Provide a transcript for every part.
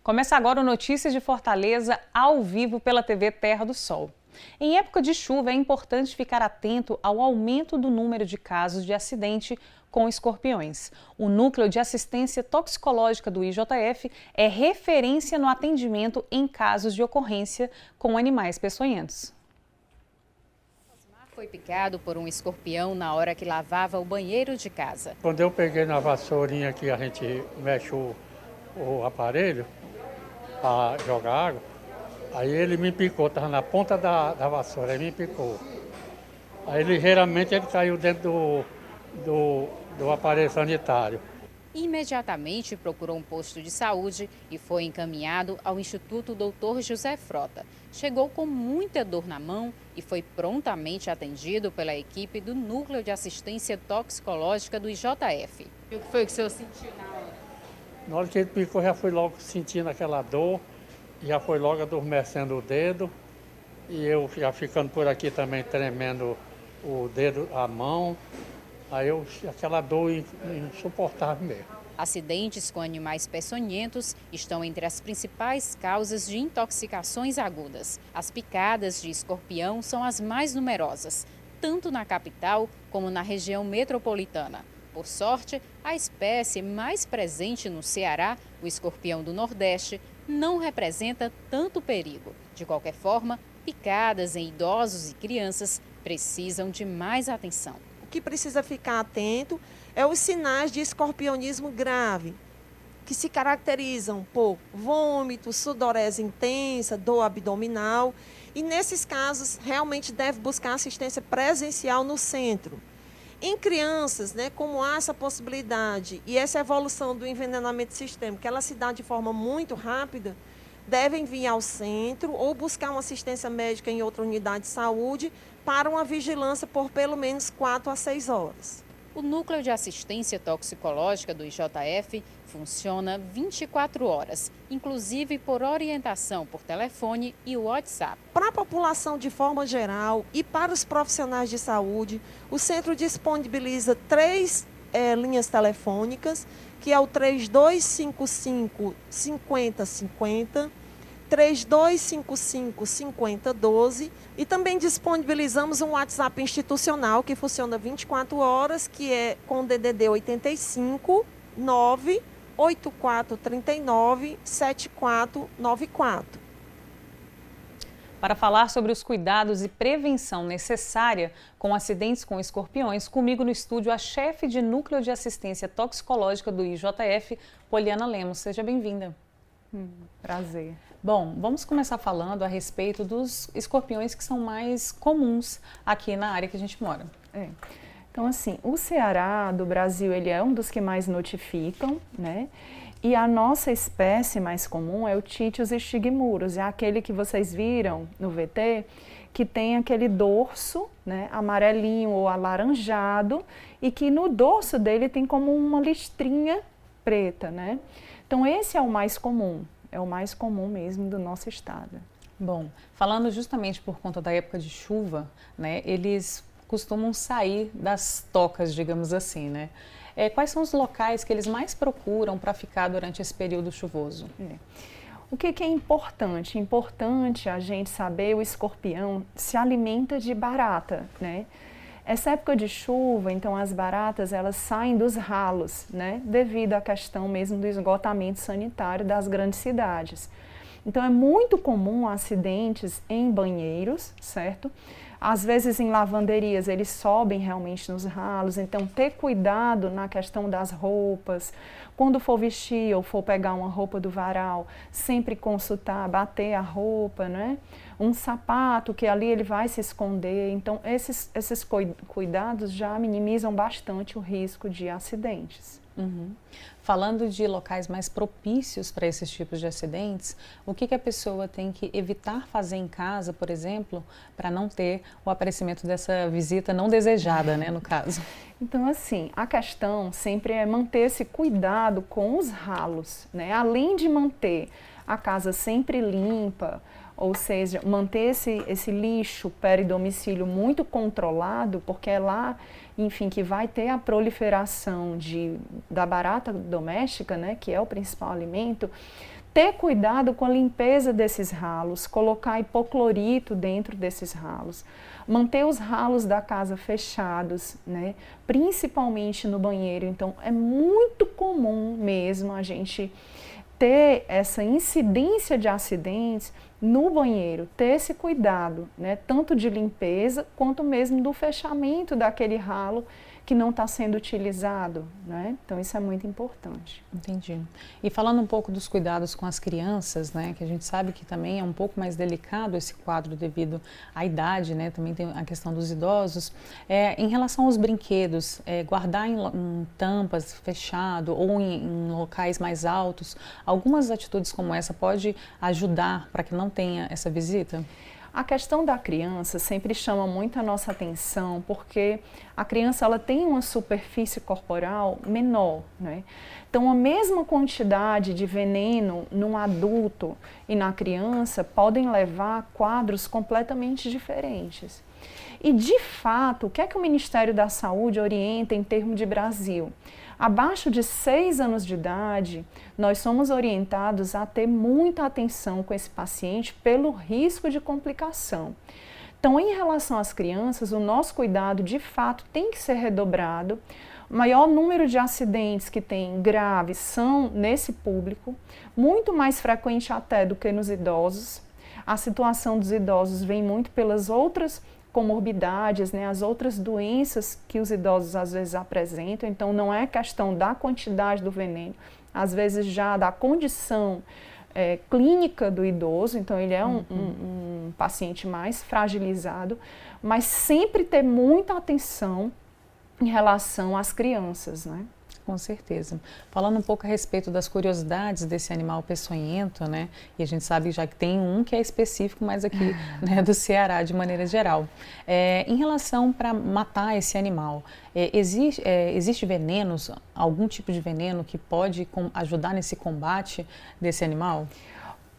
Começa agora o Notícias de Fortaleza, ao vivo pela TV Terra do Sol. Em época de chuva, é importante ficar atento ao aumento do número de casos de acidente com escorpiões. O Núcleo de Assistência Toxicológica do IJF é referência no atendimento em casos de ocorrência com animais peçonhentos. Foi picado por um escorpião na hora que lavava o banheiro de casa. Quando eu peguei na vassourinha que a gente mexe o aparelho para jogar água, aí ele me picou, estava na ponta da vassoura, ele me picou. Aí ligeiramente ele caiu dentro do aparelho sanitário. Imediatamente procurou um posto de saúde e foi encaminhado ao Instituto Dr. José Frota. Chegou com muita dor na mão e foi prontamente atendido pela equipe do Núcleo de Assistência Toxicológica do IJF. E o que foi que o senhor sentiu na hora? Na hora que ele picou, já fui logo sentindo aquela dor, já foi logo adormecendo o dedo e eu já ficando por aqui também tremendo o dedo, a mão. Aí aquela dor insuportável mesmo. Acidentes com animais peçonhentos estão entre as principais causas de intoxicações agudas. As picadas de escorpião são as mais numerosas, tanto na capital como na região metropolitana. Por sorte, a espécie mais presente no Ceará, o escorpião do Nordeste, não representa tanto perigo. De qualquer forma, picadas em idosos e crianças precisam de mais atenção. O que precisa ficar atento é os sinais de escorpionismo grave, que se caracterizam por vômito, sudorese intensa, dor abdominal. E nesses casos, realmente deve buscar assistência presencial no centro. Em crianças, como há essa possibilidade e essa evolução do envenenamento sistêmico, que ela se dá de forma muito rápida, devem vir ao centro ou buscar uma assistência médica em outra unidade de saúde para uma vigilância por pelo menos 4 a 6 horas. O Núcleo de Assistência Toxicológica do IJF funciona 24 horas, inclusive por orientação por telefone e WhatsApp. Para a população de forma geral e para os profissionais de saúde, o centro disponibiliza 3 linhas telefônicas, que é o 3255-5050, 3255-5012 e também disponibilizamos um WhatsApp institucional que funciona 24 horas, que é com DDD 85 98439 7494. Para falar sobre os cuidados e prevenção necessária com acidentes com escorpiões, comigo no estúdio a chefe de Núcleo de Assistência Toxicológica do IJF, Poliana Lemos. Seja bem-vinda. Prazer. Bom, vamos começar falando a respeito dos escorpiões que são mais comuns aqui na área que a gente mora. Então, assim, o Ceará do Brasil, ele é um dos que mais notificam, né? E a nossa espécie mais comum é o Titius stigmurus, é aquele que vocês viram no VT, que tem aquele dorso, né, amarelinho ou alaranjado, e que no dorso dele tem como uma listrinha preta, né? Então, esse é o mais comum mesmo do nosso estado. Bom, falando justamente por conta da época de chuva, né, eles costumam sair das tocas, digamos assim, né? Quais são os locais que eles mais procuram para ficar durante esse período chuvoso? O que é importante? Importante a gente saber, o escorpião se alimenta de barata, né? Essa época de chuva, então as baratas elas saem dos ralos, né? Devido à questão mesmo do esgotamento sanitário das grandes cidades. Então é muito comum acidentes em banheiros, certo? Às vezes em lavanderias eles sobem realmente nos ralos, então ter cuidado na questão das roupas. Quando for vestir ou for pegar uma roupa do varal, sempre consultar, bater a roupa, né? Um sapato que ali ele vai se esconder. Então esses cuidados já minimizam bastante o risco de acidentes. Uhum. Falando de locais mais propícios para esses tipos de acidentes, o que a pessoa tem que evitar fazer em casa, por exemplo, para não ter o aparecimento dessa visita não desejada, né, no caso? Então, assim, a questão sempre é manter esse cuidado com os ralos, né? Além de manter a casa sempre limpa, ou seja, manter esse lixo peridomicílio muito controlado, porque é lá, enfim, que vai ter a proliferação da barata doméstica, né, que é o principal alimento. ter cuidado com a limpeza desses ralos, colocar hipoclorito dentro desses ralos, manter os ralos da casa fechados, né? Principalmente no banheiro. Então, é muito comum mesmo a gente ter essa incidência de acidentes no banheiro, ter esse cuidado, né? Tanto de limpeza quanto mesmo do fechamento daquele ralo que não está sendo utilizado, né? Então isso é muito importante. Entendi. E falando um pouco dos cuidados com as crianças, né, que a gente sabe que também é um pouco mais delicado esse quadro devido à idade, né, também tem a questão dos idosos. Em relação aos brinquedos, guardar em tampas fechado ou em locais mais altos, algumas atitudes como essa pode ajudar para que não tenha essa visita? A questão da criança sempre chama muito a nossa atenção, porque a criança ela tem uma superfície corporal menor, né? Então, a mesma quantidade de veneno num adulto e na criança podem levar a quadros completamente diferentes. E, de fato, o que é que o Ministério da Saúde orienta em termos de Brasil? Abaixo de 6 anos de idade, nós somos orientados a ter muita atenção com esse paciente pelo risco de complicação. Então, em relação às crianças, o nosso cuidado, de fato, tem que ser redobrado. O maior número de acidentes que tem graves são nesse público, muito mais frequente até do que nos idosos. A situação dos idosos vem muito pelas outras comorbidades, né, as outras doenças que os idosos às vezes apresentam. Então, não é questão da quantidade do veneno, às vezes já da condição clínica do idoso. Então, ele é um paciente mais fragilizado, mas sempre ter muita atenção em relação às crianças, né? Com certeza. Falando um pouco a respeito das curiosidades desse animal peçonhento, né? E a gente sabe já que tem um que é específico, mas aqui né, do Ceará de maneira geral. Em relação para matar esse animal, existe venenos, algum tipo de veneno que pode ajudar nesse combate desse animal?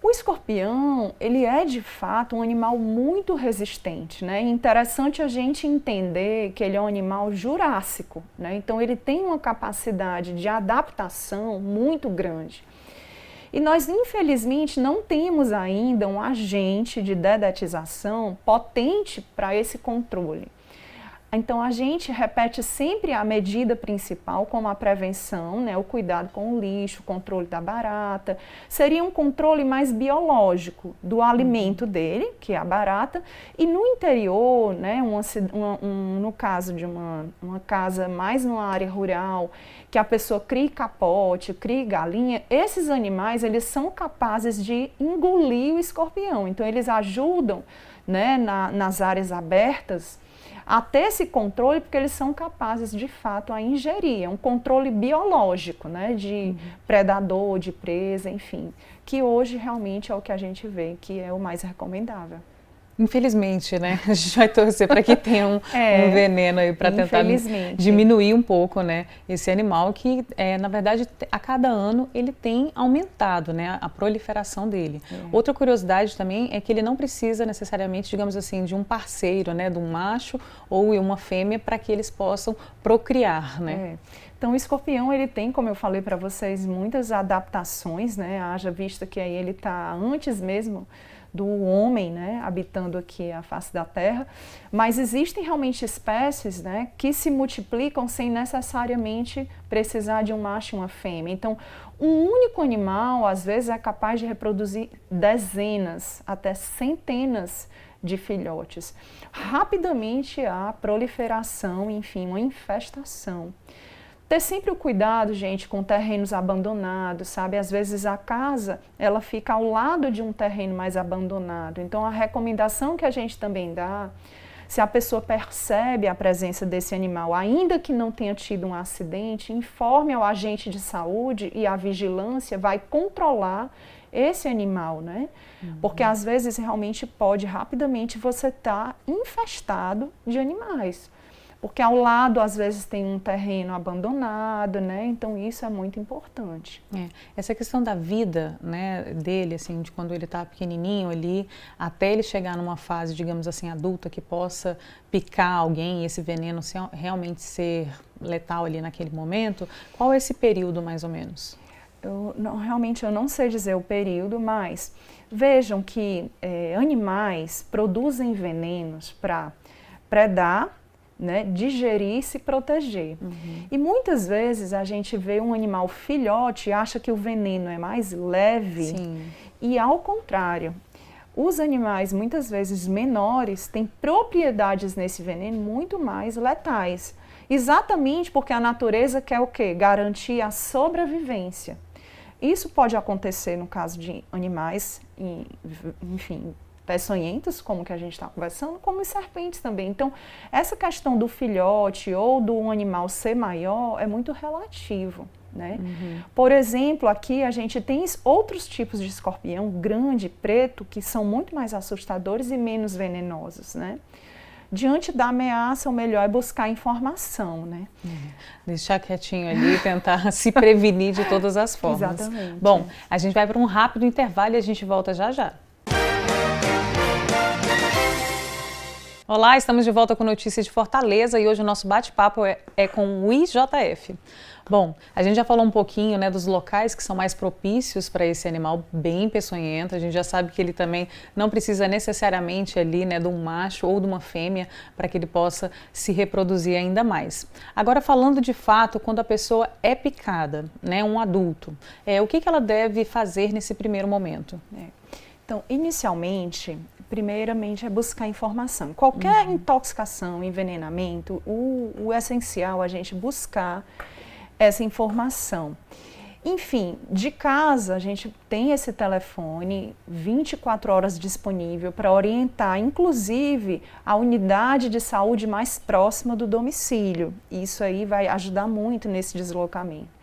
O escorpião, ele é de fato um animal muito resistente, né? É interessante a gente entender que ele é um animal jurássico, né? Então ele tem uma capacidade de adaptação muito grande. E nós, infelizmente, não temos ainda um agente de dedetização potente para esse controle. Então, a gente repete sempre a medida principal, como a prevenção, né, o cuidado com o lixo, o controle da barata. Seria um controle mais biológico do alimento dele, que é a barata, e no interior, né, no caso de uma casa mais numa área rural, que a pessoa crie capote, crie galinha, esses animais, eles são capazes de engolir o escorpião. Então, eles ajudam, né, nas áreas abertas, a ter esse controle, porque eles são capazes, de fato, a ingerir. É um controle biológico, né, de predador, de presa, enfim, que hoje realmente é o que a gente vê, que é o mais recomendável. Infelizmente, né? A gente vai torcer para que tenha um veneno aí para tentar diminuir um pouco, né, esse animal que, na verdade, a cada ano ele tem aumentado, né, a proliferação dele. Outra curiosidade também é que ele não precisa necessariamente, digamos assim, de um parceiro, né, de um macho ou uma fêmea para que eles possam procriar, né? Então, o escorpião, ele tem, como eu falei para vocês, muitas adaptações, né? Haja vista que aí ele está antes mesmo do homem, né, habitando aqui a face da Terra, mas existem realmente espécies, né, que se multiplicam sem necessariamente precisar de um macho e uma fêmea. Então, um único animal, às vezes, é capaz de reproduzir dezenas, até centenas de filhotes. Rapidamente há proliferação, enfim, uma infestação. Ter sempre o cuidado, gente, com terrenos abandonados, sabe? Às vezes a casa, ela fica ao lado de um terreno mais abandonado. Então, a recomendação que a gente também dá, se a pessoa percebe a presença desse animal, ainda que não tenha tido um acidente, informe ao agente de saúde e a vigilância vai controlar esse animal, né? Porque às vezes realmente pode rapidamente você estar infestado de animais. Porque ao lado, às vezes, tem um terreno abandonado, né? Então, isso é muito importante. Essa questão da vida, né, dele, assim, de quando ele está pequenininho ali, até ele chegar numa fase, digamos assim, adulta, que possa picar alguém e esse veneno realmente ser letal ali naquele momento, qual é esse período, mais ou menos? Realmente eu não sei dizer o período, mas vejam que animais produzem venenos para predar, né, digerir e se proteger. E muitas vezes a gente vê um animal filhote e acha que o veneno é mais leve. Sim. E ao contrário. Os animais, muitas vezes menores, têm propriedades nesse veneno muito mais letais. Exatamente porque a natureza quer o quê? Garantir a sobrevivência. Isso pode acontecer no caso de animais, enfim, peçonhentos, como que a gente está conversando, como os serpentes também. Então, essa questão do filhote ou do animal ser maior é muito relativo, né? Por exemplo, aqui a gente tem outros tipos de escorpião, grande, preto, que são muito mais assustadores e menos venenosos, né? Diante da ameaça, o melhor é buscar informação, né? Deixar quietinho ali e tentar se prevenir de todas as formas. Exatamente. Bom, a gente vai para um rápido intervalo e a gente volta já já. Olá, estamos de volta com notícias de Fortaleza e hoje o nosso bate-papo é com o IJF. Bom, a gente já falou um pouquinho, né, dos locais que são mais propícios para esse animal bem peçonhento. A gente já sabe que ele também não precisa necessariamente ali, né, de um macho ou de uma fêmea para que ele possa se reproduzir ainda mais. Agora, falando de fato, quando a pessoa é picada, né, um adulto, o que ela deve fazer nesse primeiro momento? Então, inicialmente, primeiramente é buscar informação. Qualquer intoxicação, envenenamento, o essencial é a gente buscar essa informação. Enfim, de casa a gente tem esse telefone 24 horas disponível para orientar, inclusive, a unidade de saúde mais próxima do domicílio. Isso aí vai ajudar muito nesse deslocamento.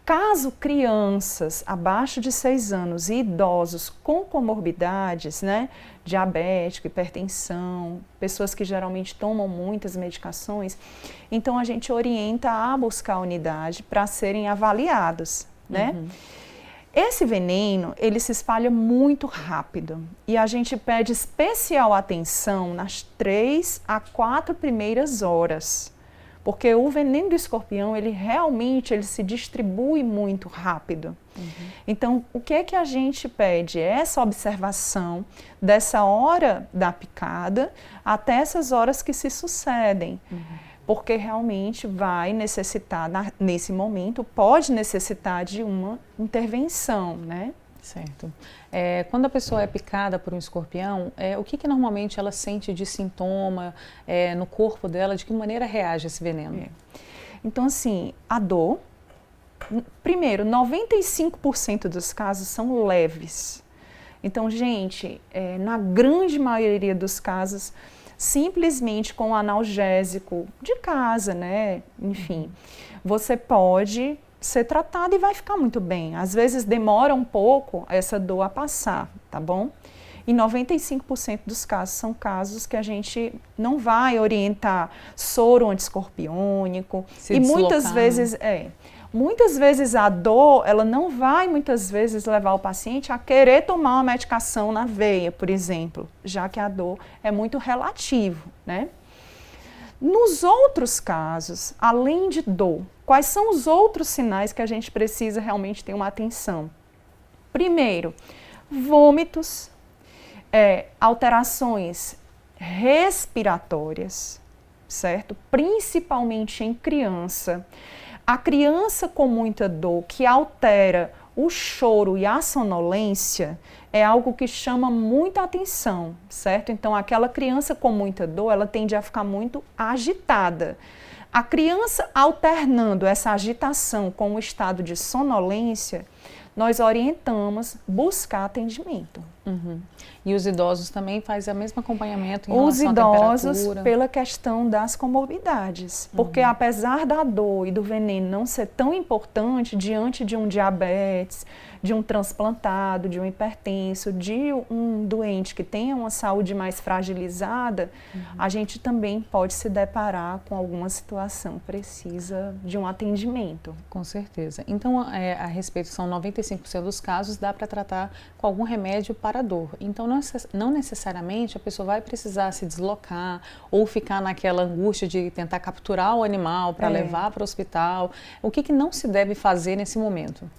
Caso crianças abaixo de 6 anos e idosos com comorbidades, né, diabético, hipertensão, pessoas que geralmente tomam muitas medicações, então a gente orienta a buscar a unidade para serem avaliados, né? Esse veneno, ele se espalha muito rápido e a gente pede especial atenção nas 3 a 4 primeiras horas. Porque o veneno do escorpião, ele realmente se distribui muito rápido. Então, o que é que a gente pede? Essa observação dessa hora da picada até essas horas que se sucedem. Porque realmente vai necessitar, nesse momento, pode necessitar de uma intervenção, né? Certo. Quando a pessoa é picada por um escorpião, o que normalmente ela sente de sintoma no corpo dela? De que maneira reage esse veneno? Então, assim, a dor, primeiro, 95% dos casos são leves. Então, gente, na grande maioria dos casos, simplesmente com analgésico de casa, né? Enfim, você pode ser tratado e vai ficar muito bem. Às vezes demora um pouco essa dor a passar, tá bom? E 95% dos casos são casos que a gente não vai orientar soro antiescorpiônico. E muitas vezes a dor, ela não vai muitas vezes levar o paciente a querer tomar uma medicação na veia, por exemplo, já que a dor é muito relativo, né? Nos outros casos, além de dor, quais são os outros sinais que a gente precisa realmente ter uma atenção? Primeiro, vômitos, alterações respiratórias, certo? Principalmente em criança. A criança com muita dor que altera o choro e a sonolência é algo que chama muita atenção, certo? Então, aquela criança com muita dor, ela tende a ficar muito agitada. A criança alternando essa agitação com o estado de sonolência, nós orientamos buscar atendimento. E os idosos também fazem o mesmo acompanhamento em relação à temperatura? Os idosos, pela questão das comorbidades. Porque apesar da dor e do veneno não ser tão importante diante de um diabetes, de um transplantado, de um hipertenso, de um doente que tenha uma saúde mais fragilizada, a gente também pode se deparar com alguma situação precisa de um atendimento. Com certeza. Então, a respeito, são 95% dos casos, dá para tratar com algum remédio para dor. Então, não necessariamente a pessoa vai precisar se deslocar ou ficar naquela angústia de tentar capturar o animal para levar para o hospital. O que não se deve fazer nesse momento?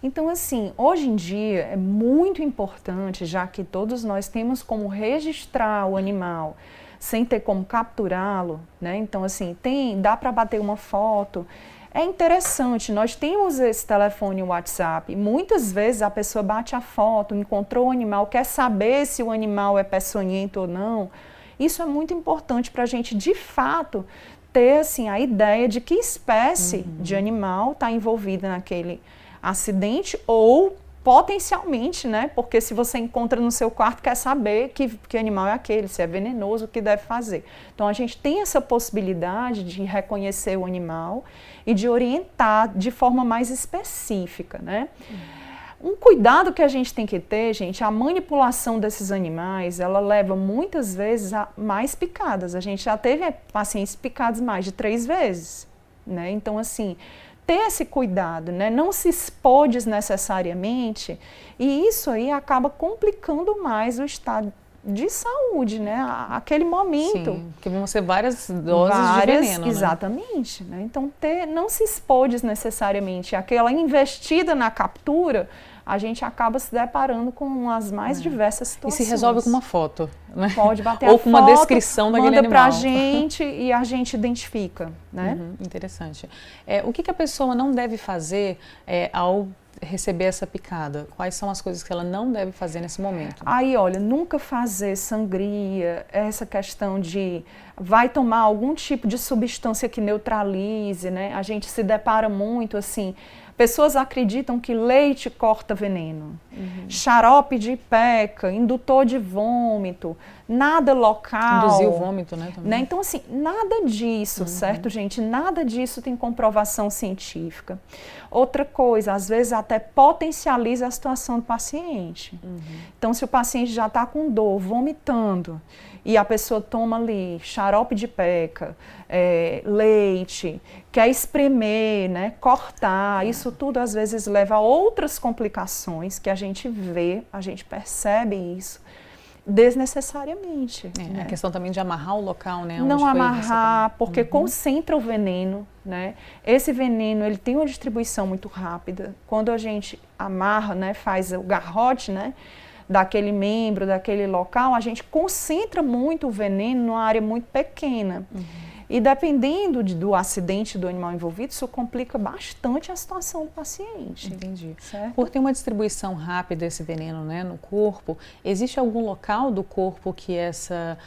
Então, assim, hoje em dia é muito importante, já que todos nós temos como registrar o animal sem ter como capturá-lo, né? Então, assim, dá para bater uma foto. É interessante, nós temos esse telefone WhatsApp, muitas vezes a pessoa bate a foto, encontrou o animal, quer saber se o animal é peçonhento ou não. Isso é muito importante para a gente, de fato, ter assim, a ideia de que espécie de animal está envolvida naquele acidente ou potencialmente, né? Porque se você encontra no seu quarto, quer saber que animal é aquele, se é venenoso, o que deve fazer. Então, a gente tem essa possibilidade de reconhecer o animal e de orientar de forma mais específica, né? Um cuidado que a gente tem que ter, gente, a manipulação desses animais, ela leva muitas vezes a mais picadas. A gente já teve pacientes picados mais de 3 vezes, né? Então, assim, ter esse cuidado, né? Não se expor desnecessariamente, e isso aí acaba complicando mais o estado de saúde, né? Aquele momento. Sim, porque vão ser várias doses de veneno, exatamente, né? Então, não se expor desnecessariamente. Aquela investida na captura, a gente acaba se deparando com as mais diversas situações. E se resolve com uma foto, né? Pode bater ou a com uma foto, descrição daquele animal. manda pra gente e a gente identifica, né? Interessante. O que a pessoa não deve fazer ao receber essa picada? Quais são as coisas que ela não deve fazer nesse momento? Aí, olha, nunca fazer sangria, essa questão de vai tomar algum tipo de substância que neutralize, né? A gente se depara muito assim, pessoas acreditam que leite corta veneno, xarope de peca, indutor de vômito, nada local. Induzir o vômito, né? Né? Então, assim, nada disso, certo, gente? Nada disso tem comprovação científica. Outra coisa, às vezes até potencializa a situação do paciente. Então, se o paciente já está com dor, vomitando, e a pessoa toma ali xarope de peca, leite, quer espremer, né, cortar, isso tudo às vezes leva a outras complicações que a gente vê, a gente percebe isso desnecessariamente. Né? A questão também de amarrar o local, né? Não amarrar, porque concentra o veneno, né? Esse veneno, ele tem uma distribuição muito rápida. Quando a gente amarra, né, faz o garrote, né, daquele membro, daquele local, a gente concentra muito o veneno numa área muito pequena. E dependendo do acidente do animal envolvido, isso complica bastante a situação do paciente. Entendi. Certo? Por ter uma distribuição rápida desse veneno, né, no corpo, existe algum local do corpo que essa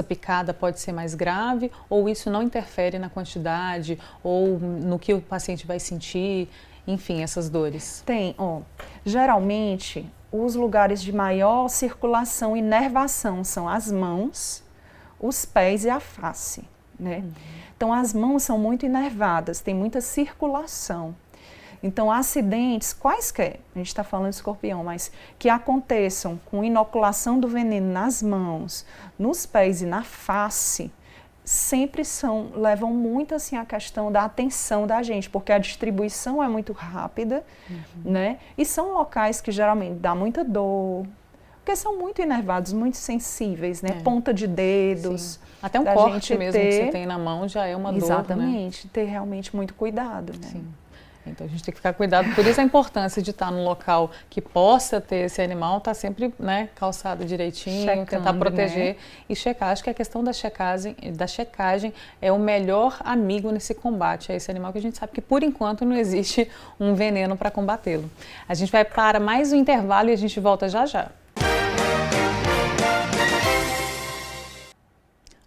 picada pode ser mais grave, ou isso não interfere na quantidade ou no que o paciente vai sentir, enfim, essas dores? Tem, geralmente os lugares de maior circulação e inervação são as mãos, os pés e a face. Né? Então, as mãos são muito inervadas, tem muita circulação. Então, acidentes, quaisquer, a gente está falando de escorpião, mas que aconteçam com inoculação do veneno nas mãos, nos pés e na face, sempre levam muito assim a questão da atenção da gente, porque a distribuição é muito rápida, né? E são locais que geralmente dá muita dor, porque são muito inervados, muito sensíveis, né? Ponta de dedos. Sim. Até um corte mesmo que você tem na mão já é uma dor, né? Exatamente, ter realmente muito cuidado, né? Sim. Então a gente tem que ficar cuidado, por isso a importância de estar num local que possa ter esse animal, estar sempre, né, calçado direitinho, checando, tentar proteger, né? E checar. Acho que a questão da checagem é o melhor amigo nesse combate a esse animal, que a gente sabe que por enquanto não existe um veneno para combatê-lo. A gente vai para mais um intervalo e a gente volta já já.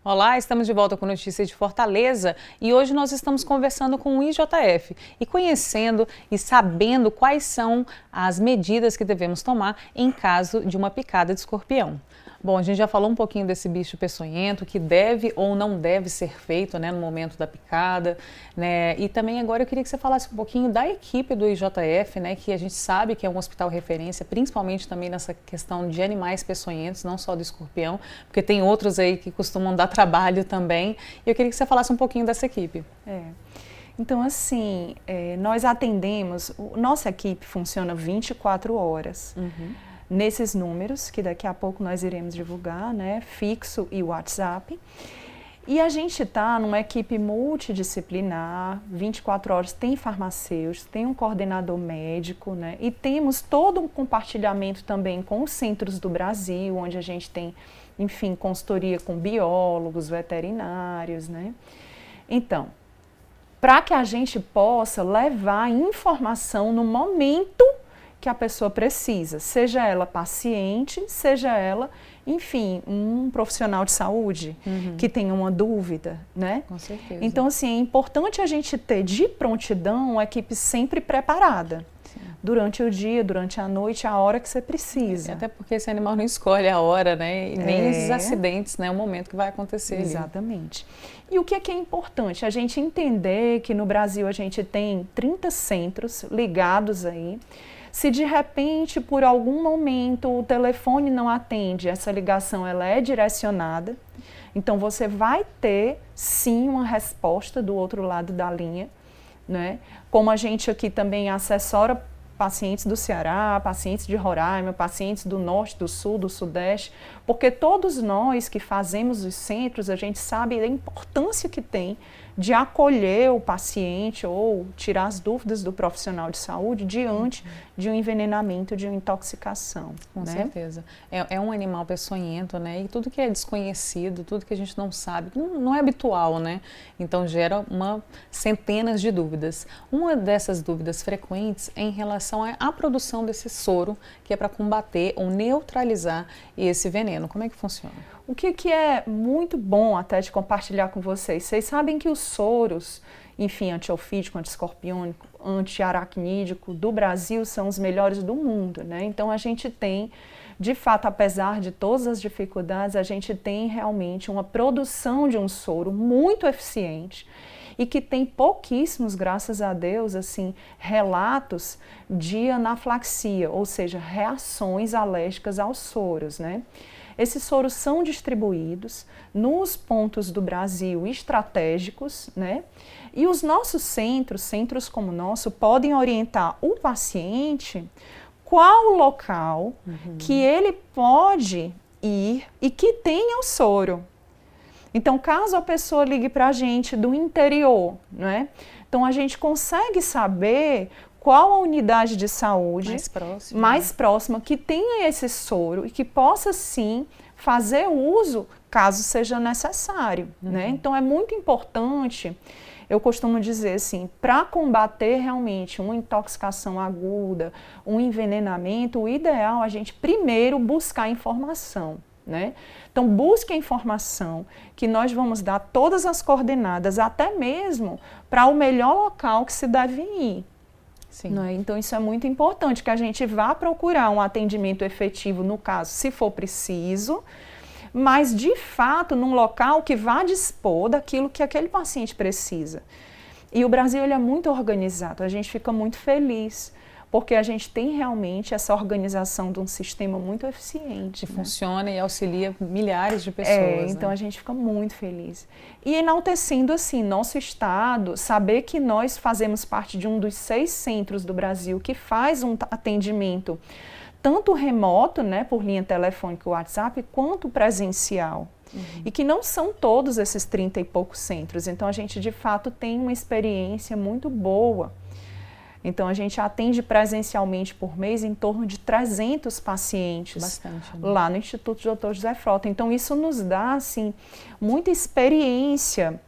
Olá, estamos de volta com notícias de Fortaleza e hoje nós estamos conversando com o IJF e conhecendo e sabendo quais são as medidas que devemos tomar em caso de uma picada de escorpião. Bom, a gente já falou um pouquinho desse bicho peçonhento, que deve ou não deve ser feito, né, no momento da picada, né? E também agora eu queria que você falasse um pouquinho da equipe do IJF, né, que a gente sabe que é um hospital referência, principalmente também nessa questão de animais peçonhentos, não só do escorpião, porque tem outros aí que costumam dar trabalho também. E eu queria que você falasse um pouquinho dessa equipe. Então, assim, nós atendemos, nossa equipe funciona 24 horas. nesses números, que daqui a pouco nós iremos divulgar, né, fixo e WhatsApp. E a gente está numa equipe multidisciplinar, 24 horas tem farmacêuticos, tem um coordenador médico, né? E temos todo um compartilhamento também com os centros do Brasil, onde a gente tem, enfim, consultoria com biólogos, veterinários, né? Então, para que a gente possa levar informação no momento que a pessoa precisa, seja ela paciente, seja ela, enfim, um profissional de saúde que tenha uma dúvida, né? Com certeza. Então, assim, é importante a gente ter de prontidão uma equipe sempre preparada. Sim. Durante o dia, durante a noite, a hora que você precisa. Até porque esse animal não escolhe a hora, né? E nem esses acidentes, né? O momento que vai acontecer. Exatamente. Ali. E o que é importante? A gente entender que no Brasil a gente tem 30 centros ligados aí. Se de repente, por algum momento, o telefone não atende, essa ligação ela é direcionada, então você vai ter, sim, uma resposta do outro lado da linha, né? Como a gente aqui também assessora pacientes do Ceará, pacientes de Roraima, pacientes do Norte, do Sul, do Sudeste, porque todos nós que fazemos os centros, a gente sabe a importância que tem de acolher o paciente ou tirar as dúvidas do profissional de saúde diante de um envenenamento, de uma intoxicação. Com certeza. É um animal peçonhento, né? E tudo que é desconhecido, tudo que a gente não sabe, não é habitual, né? Então gera centenas de dúvidas. Uma dessas dúvidas frequentes é em relação à produção desse soro, que é para combater ou neutralizar esse veneno. Como é que funciona? O que é muito bom até de compartilhar com vocês, vocês sabem que os soros, enfim, antiofídico, antiescorpiônico, antiaracnídico do Brasil são os melhores do mundo, né? Então a gente tem, de fato, apesar de todas as dificuldades, a gente tem realmente uma produção de um soro muito eficiente e que tem pouquíssimos, graças a Deus, assim, relatos de anafilaxia, ou seja, reações alérgicas aos soros, né? Esses soros são distribuídos nos pontos do Brasil estratégicos, né? E os nossos centros como o nosso, podem orientar o paciente qual o local que ele pode ir e que tenha o soro. Então, caso a pessoa ligue para a gente do interior, né? Então a gente consegue saber qual a unidade de saúde mais próxima que tenha esse soro e que possa sim fazer uso caso seja necessário, né? Então é muito importante, eu costumo dizer assim, para combater realmente uma intoxicação aguda, um envenenamento, o ideal é a gente primeiro buscar informação, né? Então busque a informação que nós vamos dar todas as coordenadas, até mesmo para o melhor local que se deve ir. Né? Então isso é muito importante, que a gente vá procurar um atendimento efetivo, no caso, se for preciso, mas de fato num local que vá dispor daquilo que aquele paciente precisa. E o Brasil ele é muito organizado, a gente fica muito feliz, porque a gente tem realmente essa organização de um sistema muito eficiente. Que funciona e auxilia milhares de pessoas. Então a gente fica muito feliz. E enaltecendo assim, nosso estado, saber que nós fazemos parte de um dos 6 centros do Brasil que faz um atendimento tanto remoto, né, por linha telefônica e WhatsApp, quanto presencial. E que não são todos esses 30 e poucos centros. Então a gente de fato tem uma experiência muito boa. Então, a gente atende presencialmente por mês em torno de 300 pacientes. Bastante, né? Lá no Instituto Dr. José Frota. Então, isso nos dá, assim, muita experiência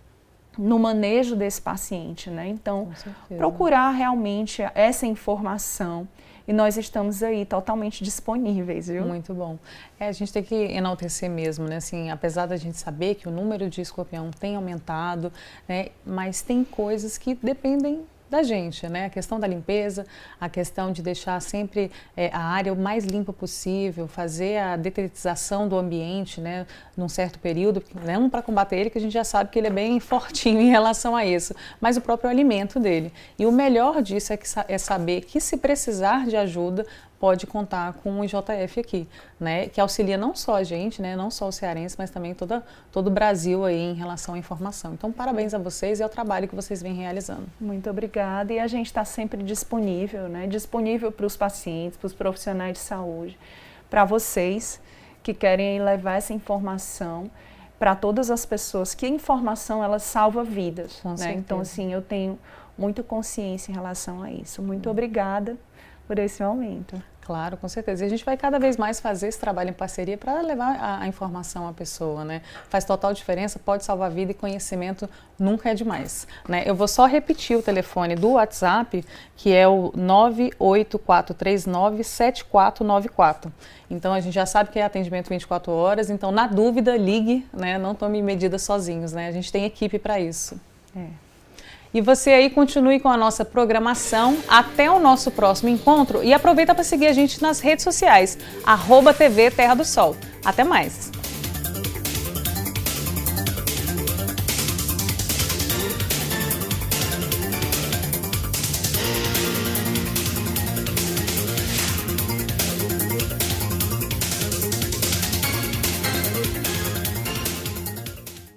no manejo desse paciente, né? Então, procurar realmente essa informação. E nós estamos aí totalmente disponíveis, viu? Muito bom. A gente tem que enaltecer mesmo, né? Assim, apesar da gente saber que o número de escorpião tem aumentado, né? Mas tem coisas que dependem da gente, né? A questão da limpeza, a questão de deixar sempre a área o mais limpa possível, fazer a detritização do ambiente, né? Num certo período, não para combater ele, que a gente já sabe que ele é bem fortinho em relação a isso, mas o próprio alimento dele. E o melhor disso é saber que se precisar de ajuda, pode contar com o IJF aqui, né, que auxilia não só a gente, né, não só o cearense, mas também todo o Brasil aí em relação à informação. Então, parabéns a vocês e ao trabalho que vocês vêm realizando. Muito obrigada, e a gente está sempre disponível, né, disponível para os pacientes, para os profissionais de saúde, para vocês que querem levar essa informação para todas as pessoas, que a informação ela salva vidas, né? Então, assim, eu tenho muita consciência em relação a isso. Muito obrigada por esse momento. Claro, com certeza. E a gente vai cada vez mais fazer esse trabalho em parceria para levar a informação à pessoa, né? Faz total diferença, pode salvar a vida e conhecimento nunca é demais, né? Eu vou só repetir o telefone do WhatsApp, que é o 984397494. Então, a gente já sabe que é atendimento 24 horas, então, na dúvida, ligue, né? Não tome medidas sozinhos, né? A gente tem equipe para isso. E você aí continue com a nossa programação até o nosso próximo encontro e aproveita para seguir a gente nas redes sociais, @TV Terra do Sol. Até mais!